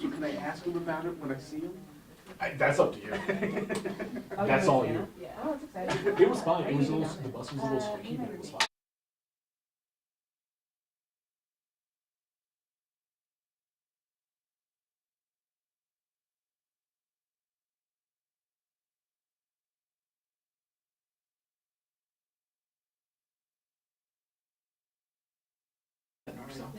So can I ask him about it when I see him? That's up to you. That's all you. Yeah. Oh, it's exciting. It was fine. It was a little, the bus was a little squeaky, but it was fine. so.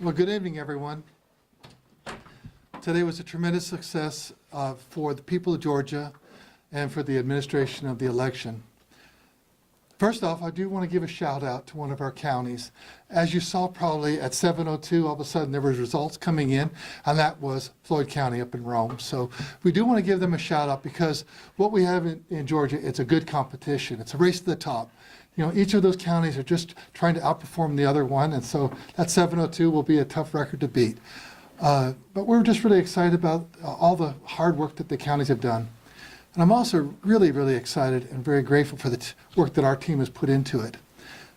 Well, good evening, everyone. Today was a tremendous success for the people of Georgia and for the administration of the election. First off, I do want to give a shout out to one of our counties. As you saw probably at 7:02, all of a sudden there was results coming in, and that was Floyd County up in Rome. So we do want to give them a shout out because what we have in Georgia, it's a good competition. It's a race to the top. You know, each of those counties are just trying to outperform the other one, and so that 702 will be a tough record to beat. But we're just really excited about all the hard work that the counties have done. And I'm also really, really excited and very grateful for the work that our team has put into it.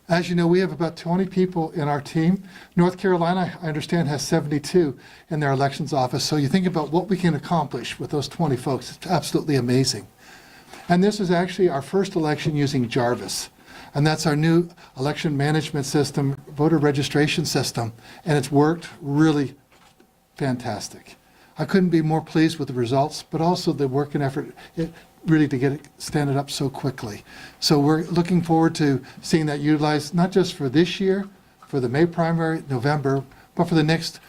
As you know, we have about 20 people in our team. North Carolina, I understand, has 72 in their elections office. So you think about what we can accomplish with those 20 folks. It's absolutely amazing. And this is actually our first election using Jarvis. And that's our new election management system, voter registration system. And it's worked really fantastic. I couldn't be more pleased with the results, but also the work and effort really to get it standing up so quickly. So we're looking forward to seeing that utilized not just for this year, for the May primary, November, but for the next,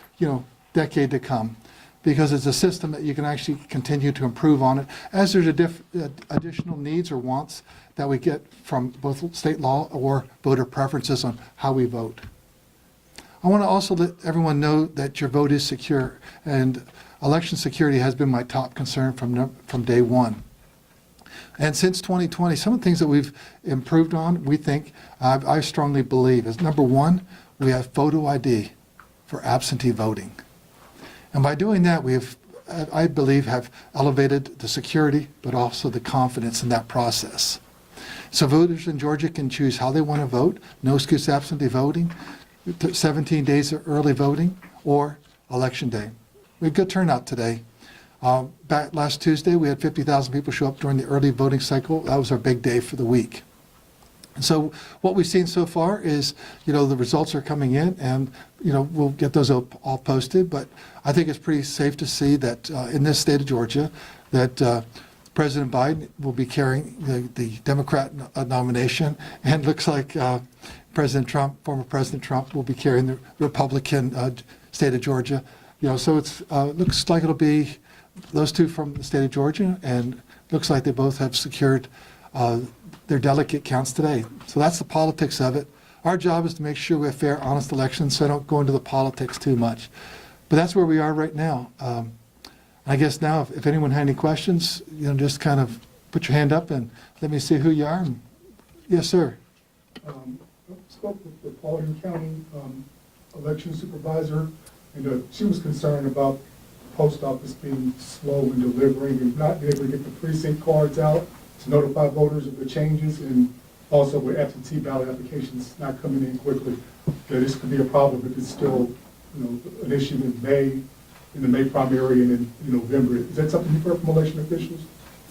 decade to come, because it's a system that you can actually continue to improve on it as there's additional needs or wants that we get from both state law or voter preferences on how we vote. I want to also let everyone know that your vote is secure, and election security has been my top concern from day one. And since 2020, some of the things that we've improved on, we think, I strongly believe, is number one, we have photo ID for absentee voting. And by doing that, we have, I believe, have elevated the security, but also the confidence in that process. So voters in Georgia can choose how they want to vote, no excuse absentee voting, 17 days of early voting, or election day. We had good turnout today. Back last Tuesday, we had 50,000 people show up during the early voting cycle. That was our big day for the week. And so what we've seen so far is, the results are coming in, and, we'll get those all posted. But I think it's pretty safe to see that in this state of Georgia, that President Biden will be carrying the Democrat nomination, and looks like President Trump, former President Trump, will be carrying the Republican state of Georgia. So it's looks like it'll be those two from the state of Georgia, and looks like they both have secured their delegate counts today. So that's the politics of it. Our job is to make sure we have fair, honest elections, so I don't go into the politics too much. But that's where we are right now. I guess now, if anyone had any questions, just kind of put your hand up and let me see who you are. Yes, sir. I spoke with the Paulding County election supervisor, and she was concerned about the post office being slow in delivering and not being able to get the precinct cards out to notify voters of the changes, and also with absentee ballot applications not coming in quickly. This could be a problem if it's still, an issue in May, in the May primary, and in November. Is that something you've heard from election officials?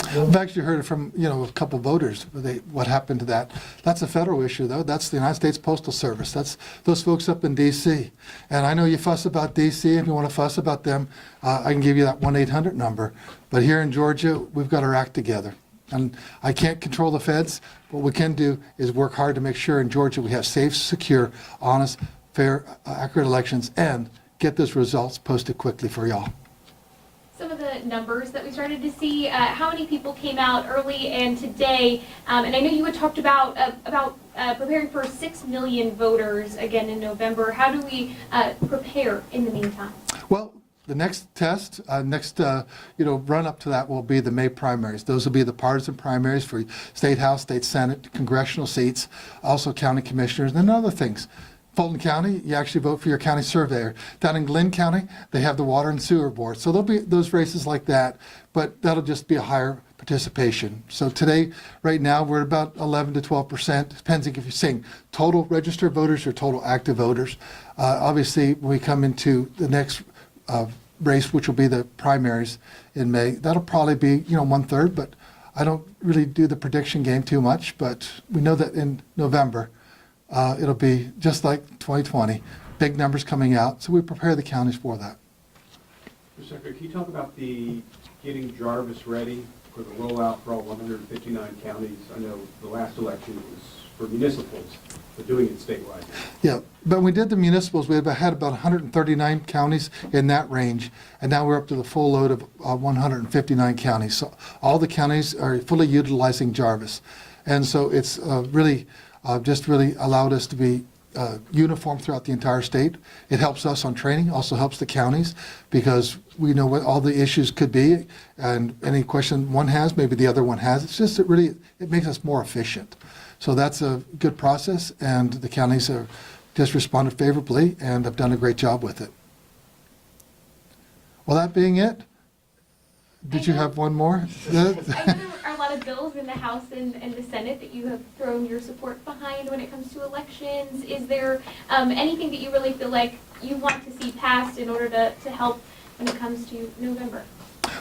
I've actually heard it from, a couple voters, what happened to that. That's a federal issue, though. That's the United States Postal Service. That's those folks up in D.C. And I know you fuss about D.C. If you want to fuss about them, I can give you that 1-800 number. But here in Georgia, we've got our act together. And I can't control the feds. What we can do is work hard to make sure in Georgia we have safe, secure, honest, fair, accurate elections, and get those results posted quickly for y'all. Some of the numbers that we started to see, how many people came out early and today, and I know you had talked about preparing for 6 million voters again in November. How do we prepare in the meantime? Well, the next test, run up to that will be the May primaries. Those will be the partisan primaries for state house, state senate, congressional seats, also county commissioners, and other things. Fulton County, you actually vote for your county surveyor. Down in Glenn County, they have the water and sewer board. So there'll be those races like that, but that'll just be a higher participation. So today, right now, we're at about 11 to 12%. Depends if you're saying total registered voters or total active voters. Obviously, when we come into the next race, which will be the primaries in May, that'll probably be, 1/3, but I don't really do the prediction game too much, but we know that in November, it'll be just like 2020, big numbers coming out, so we prepare the counties for that. Mr. Secretary, can you talk about the getting Jarvis ready for the rollout for all 159 counties. I know the last election was for municipals, but doing it statewide. Yeah, but when we did the municipals, we had about 139 counties in that range, and now we're up to the full load of 159 counties. So all the counties are fully utilizing Jarvis. And so it's really allowed us to be uniform throughout the entire state. It helps us on training, also helps the counties, because we know what all the issues could be, and any question one has, maybe the other one has. It's just, it makes us more efficient. So that's a good process, and the counties have just responded favorably and have done a great job with it. Well, that being it, did you have one more? I know there are a lot of bills in the House and the Senate that you have thrown your support behind when it comes to elections. Is there anything that you really feel like you want to see passed in order to help when it comes to November?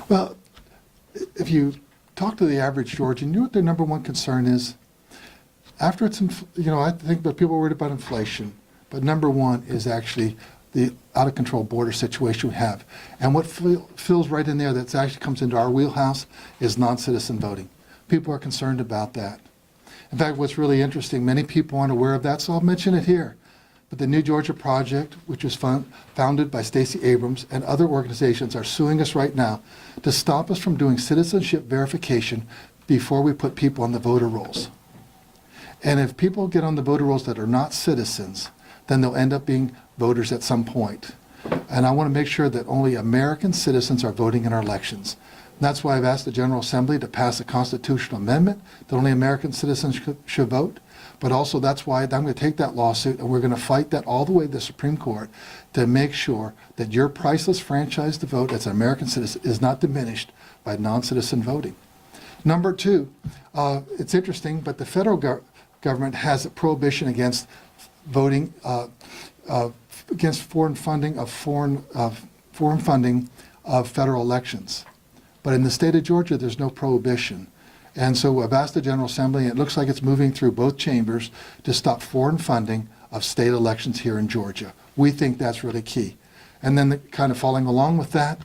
Well, if you talk to the average Georgian, you know what their number one concern is? After it's, I think that people are worried about inflation, but number one is actually the out-of-control border situation we have. And what fills right in there that actually comes into our wheelhouse is non-citizen voting. People are concerned about that. In fact, what's really interesting, many people aren't aware of that, so I'll mention it here. But the New Georgia Project, which was founded by Stacey Abrams and other organizations, are suing us right now to stop us from doing citizenship verification before we put people on the voter rolls. And if people get on the voter rolls that are not citizens, then they'll end up being voters at some point. And I want to make sure that only American citizens are voting in our elections. And that's why I've asked the General Assembly to pass a constitutional amendment that only American citizens should vote. But also that's why I'm going to take that lawsuit and we're going to fight that all the way to the Supreme Court to make sure that your priceless franchise to vote as an American citizen is not diminished by non-citizen voting. Number two, it's interesting, but the federal government has a prohibition against voting against foreign funding of federal elections. But in the state of Georgia, there's no prohibition. And so I've asked the General Assembly, and it looks like it's moving through both chambers to stop foreign funding of state elections here in Georgia. We think that's really key. And then kind of following along with that,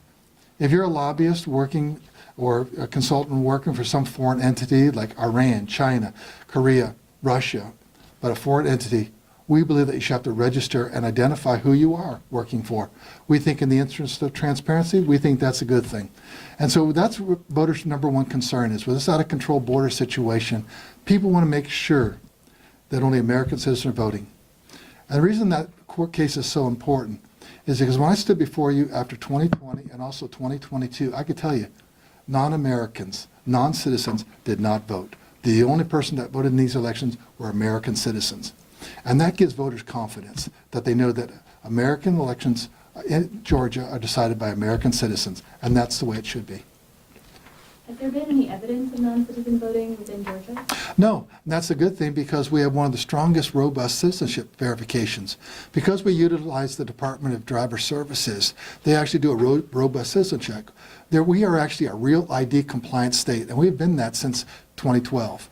if you're a lobbyist working or a consultant working for some foreign entity like Iran, China, Korea, Russia, but a foreign entity, we believe that you should have to register and identify who you are working for. We think in the interest of transparency, we think that's a good thing. And so that's what voters' number one concern is. With this out-of-control border situation, people want to make sure that only American citizens are voting. And the reason that court case is so important is because when I stood before you after 2020 and also 2022, I could tell you, non-Americans, non-citizens did not vote. The only person that voted in these elections were American citizens. And that gives voters confidence that they know that American elections in Georgia are decided by American citizens, and that's the way it should be. Has there been any evidence of non-citizen voting within Georgia? No, and that's a good thing because we have one of the strongest, robust citizenship verifications. Because we utilize the Department of Driver Services, they actually do a robust citizen check. We are actually a real ID compliant state, and we've been that since 2012.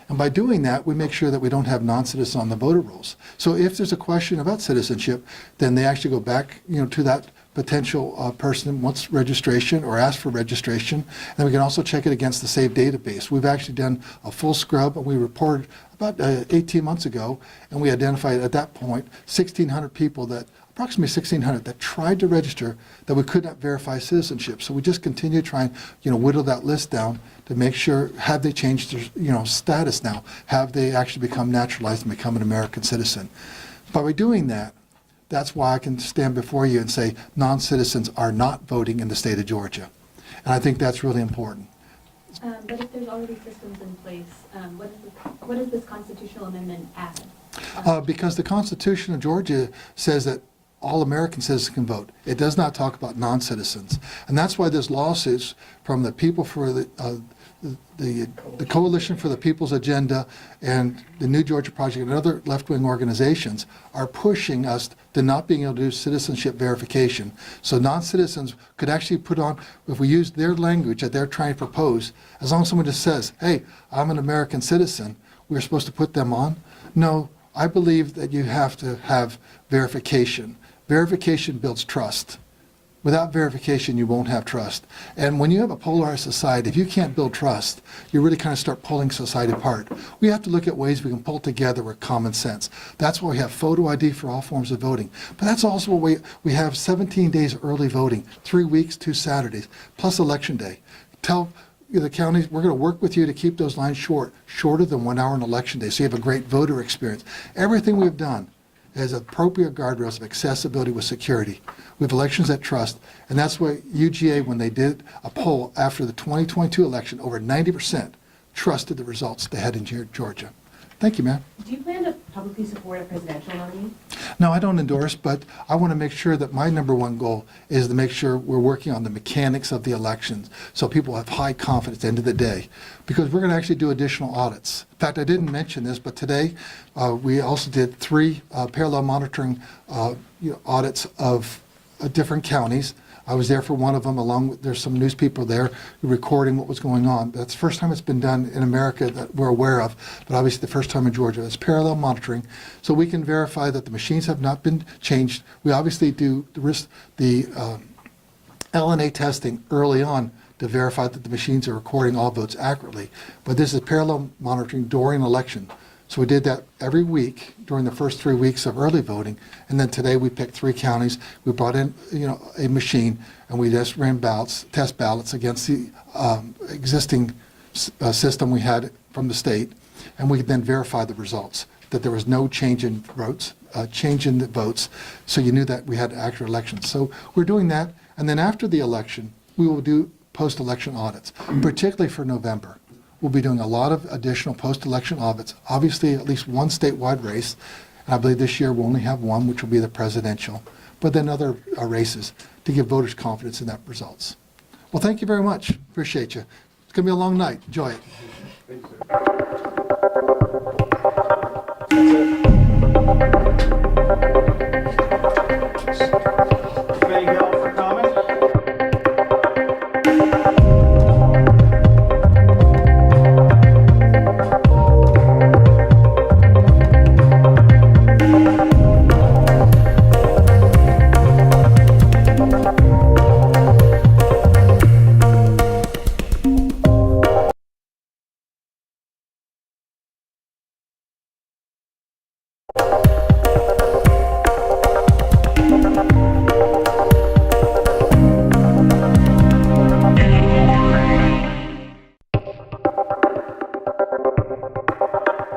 And by doing that, we make sure that we don't have non-citizens on the voter rolls. So if there's a question about citizenship, then they actually go back, to that potential person wants registration or ask for registration. And we can also check it against the SAVE database. We've actually done a full scrub, and we reported about 18 months ago, and we identified at that point 1,600 people approximately 1,600 that tried to register that we could not verify citizenship. So we just continue to try and whittle that list down to make sure, have they changed their status now? Have they actually become naturalized and become an American citizen? By doing that, that's why I can stand before you and say non-citizens are not voting in the state of Georgia. And I think that's really important. But if there's already systems in place, what does this constitutional amendment add? Because the Constitution of Georgia says that all American citizens can vote. It does not talk about non-citizens. And that's why there's lawsuits from the people for the Coalition for the People's Agenda and the New Georgia Project and other left-wing organizations are pushing us to not being able to do citizenship verification. So non-citizens could actually put on, if we use their language that they're trying to propose, as long as someone just says, hey, I'm an American citizen, we're supposed to put them on? No, I believe that you have to have verification. Verification builds trust. Without verification, you won't have trust. And when you have a polarized society, if you can't build trust, you really kind of start pulling society apart. We have to look at ways we can pull together with common sense. That's why we have photo ID for all forms of voting. But that's also why we have 17 days early voting, 3 weeks, 2 Saturdays, plus Election Day. Tell the counties, we're going to work with you to keep those lines shorter than 1 hour on Election Day, so you have a great voter experience. Everything we've done is appropriate guardrails of accessibility with security. We have elections that trust, and that's why UGA, when they did a poll after the 2022 election, over 90% trusted the results they had in Georgia. Thank you, ma'am. Do you plan to publicly support a presidential nominee? No, I don't endorse, but I want to make sure that my number one goal is to make sure we're working on the mechanics of the elections so people have high confidence at the end of the day. Because we're going to actually do additional audits. In fact, I didn't mention this, but today we also did 3 parallel monitoring audits of different counties. I was there for one of them, along with, there's some news people there recording what was going on. That's the first time it's been done in America that we're aware of, but obviously the first time in Georgia. It's parallel monitoring, so we can verify that the machines have not been changed. We obviously do the LNA testing early on to verify that the machines are recording all votes accurately, but this is parallel monitoring during election. So we did that every week during the first 3 weeks of early voting, and then today we picked 3 counties. We brought in, a machine, and we just ran test ballots against the existing system we had from the state, and we then verified the results, that there was no change in votes, so you knew that we had accurate elections. So we're doing that, and then after the election, we will do post-election audits, particularly for November. We'll be doing a lot of additional post-election audits, obviously at least one statewide race, and I believe this year we'll only have one, which will be the presidential, but then other races to give voters confidence in that results. Well, thank you very much. Appreciate you. It's going to be a long night. Enjoy it. Thank you, sir.